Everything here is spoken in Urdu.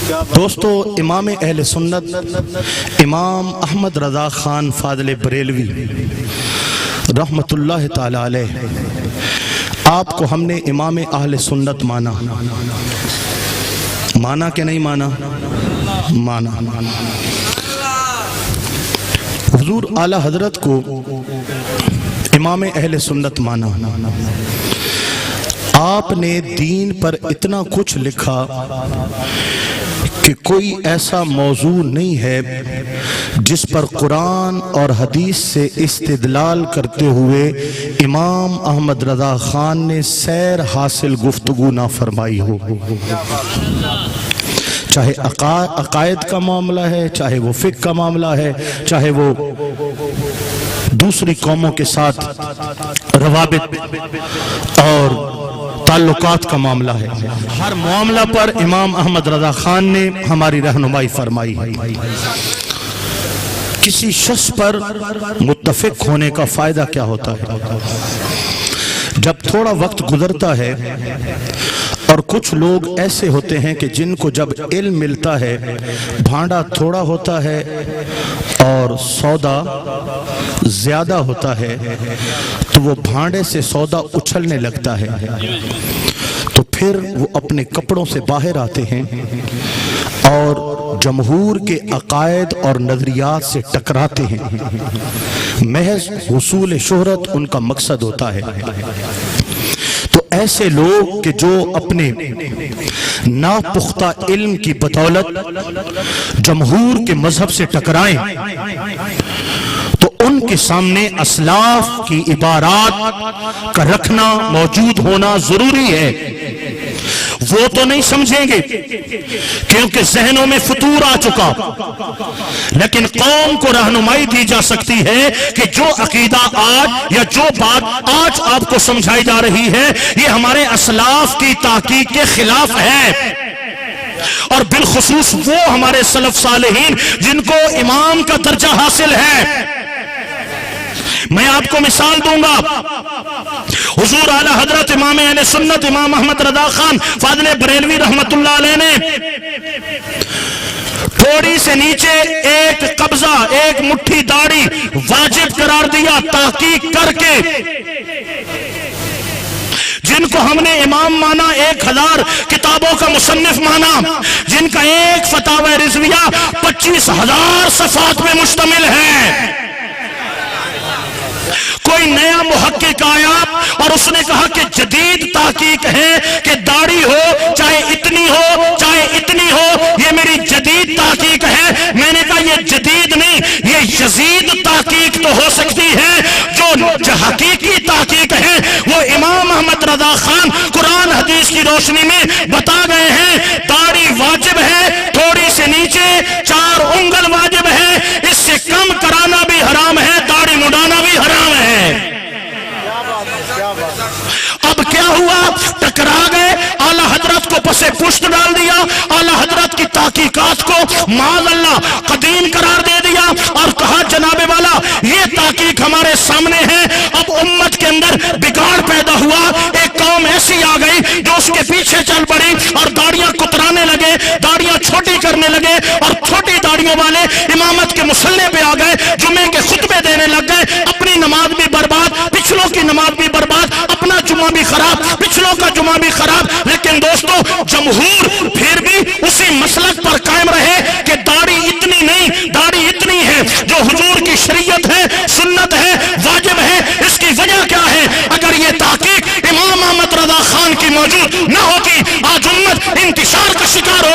دوستو، امام اہل سنت امام احمد رضا خان فاضل بریلوی رحمت اللہ تعالی علیہ، آپ کو ہم نے امام اہل سنت مانا کہ نہیں مانا؟ حضور اعلی حضرت کو امام اہل سنت مانا۔ آپ نے دین پر اتنا کچھ لکھا کہ کوئی ایسا موضوع نہیں ہے جس پر قرآن اور حدیث سے استدلال کرتے ہوئے امام احمد رضا خان نے سیر حاصل گفتگو نہ فرمائی ہو، چاہے عقائد کا معاملہ ہے، چاہے وہ فقہ کا معاملہ ہے، چاہے وہ دوسری قوموں کے ساتھ روابط اور تعلقات کا معاملہ ہے۔ ہر معاملہ پر امام احمد رضا خان نے ہماری رہنمائی فرمائی ہے۔ کسی شخص پر متفق ہونے کا فائدہ کیا ہوتا ہے؟ جب تھوڑا وقت گزرتا ہے اور کچھ لوگ ایسے ہوتے ہیں کہ جن کو جب علم ملتا ہے بھانڈا تھوڑا ہوتا ہے اور سودا زیادہ ہوتا ہے، تو وہ بھانڈے سے سودا اچھلنے لگتا ہے، تو پھر وہ اپنے کپڑوں سے باہر آتے ہیں اور جمہور کے عقائد اور نظریات سے ٹکراتے ہیں۔ محض حصول شہرت ان کا مقصد ہوتا ہے۔ تو ایسے لوگ کہ جو اپنے ناپختہ علم کی بدولت جمہور کے مذہب سے ٹکرائیں، تو ان کے سامنے اسلاف کی عبارات کا رکھنا، موجود ہونا ضروری ہے۔ وہ تو نہیں سمجھیں گے کیونکہ ذہنوں میں فطور آ چکا، لیکن قوم کو رہنمائی دی جا سکتی ہے کہ جو عقیدہ آج یا جو بات آج آپ کو سمجھائی جا رہی ہے یہ ہمارے اسلاف کی تحقیق کے خلاف ہے، اور بالخصوص وہ ہمارے سلف صالحین جن کو امام کا درجہ حاصل ہے۔ میں آپ کو مثال دوں گا، حضور اعلی حضرت امام اہل سنت امام احمد رضا خان فاضل بریلوی رحمت اللہ علیہ نے تھوڑی سے نیچے ایک قبضہ، ایک مٹھی داڑھی واجب قرار دیا تحقیق کر کے۔ جن کو ہم نے امام مانا، 1000 کتابوں کا مصنف مانا، جن کا ایک فتاوی رضویہ 25,000 صفحات میں مشتمل ہے۔ کوئی نیا محقق آیا اور اس نے کہا کہ جدید تحقیق ہے کہ داڑھی ہو چاہے اتنی ہو چاہے اتنی ہو، یہ میری جدید تحقیق ہے۔ میں نے کہا یہ جدید نہیں، یہ یزید تحقیق تو ہو سکتی ہے۔ جو حقیقی تحقیق ہے وہ امام احمد رضا خان قرآن حدیث کی روشنی میں بتا گئے ہیں۔ داڑھی واجب ہے، تھوڑی سے نیچے 4 انگل واجب ہے، اس سے کم کرانا بھی حرام ہے، داڑھی مڈانا بھی حرام ہے۔ اب کیا ہوا؟ ٹکرا گئے، اعلی حضرت کو پسے پشت ڈال دیا، اعلی حضرت کی تحقیقات کو معاذ اللہ قدیم قرار دے دیا اور کہا جناب والا یہ تحقیق ہمارے سامنے ہے۔ اب امت کے اندر بگاڑ پیدا ہوا، ایک قوم ایسی آ گئی جو اس کے پیچھے چل پڑی اور داڑیاں کترانے لگے، داڑیاں چھوٹی کرنے لگے، اور چھوٹی داڑیوں والے امامت کے مصلی پہ آ گئے، جمعے کے خطبے دینے لگ گئے، اپنی نماز بھی برباد، پچھلوں کی نماز بھی برباد، اپنا جمعہ بھی خراب، پچھلوں کا جمعہ بھی خراب۔ لیکن دوستو جمہور پھر بھی اسی مسلک پر قائم رہے کہ داڑھی اتنی نہیں، داڑھی اتنی ہے جو حضور کی شریعت ہے، سنت ہے، واجب ہے۔ اس کی وجہ کیا ہے؟ اگر یہ تحقیق امام احمد رضا خان کی موجود نہ ہوتی آج امت انتشار کا شکار ہو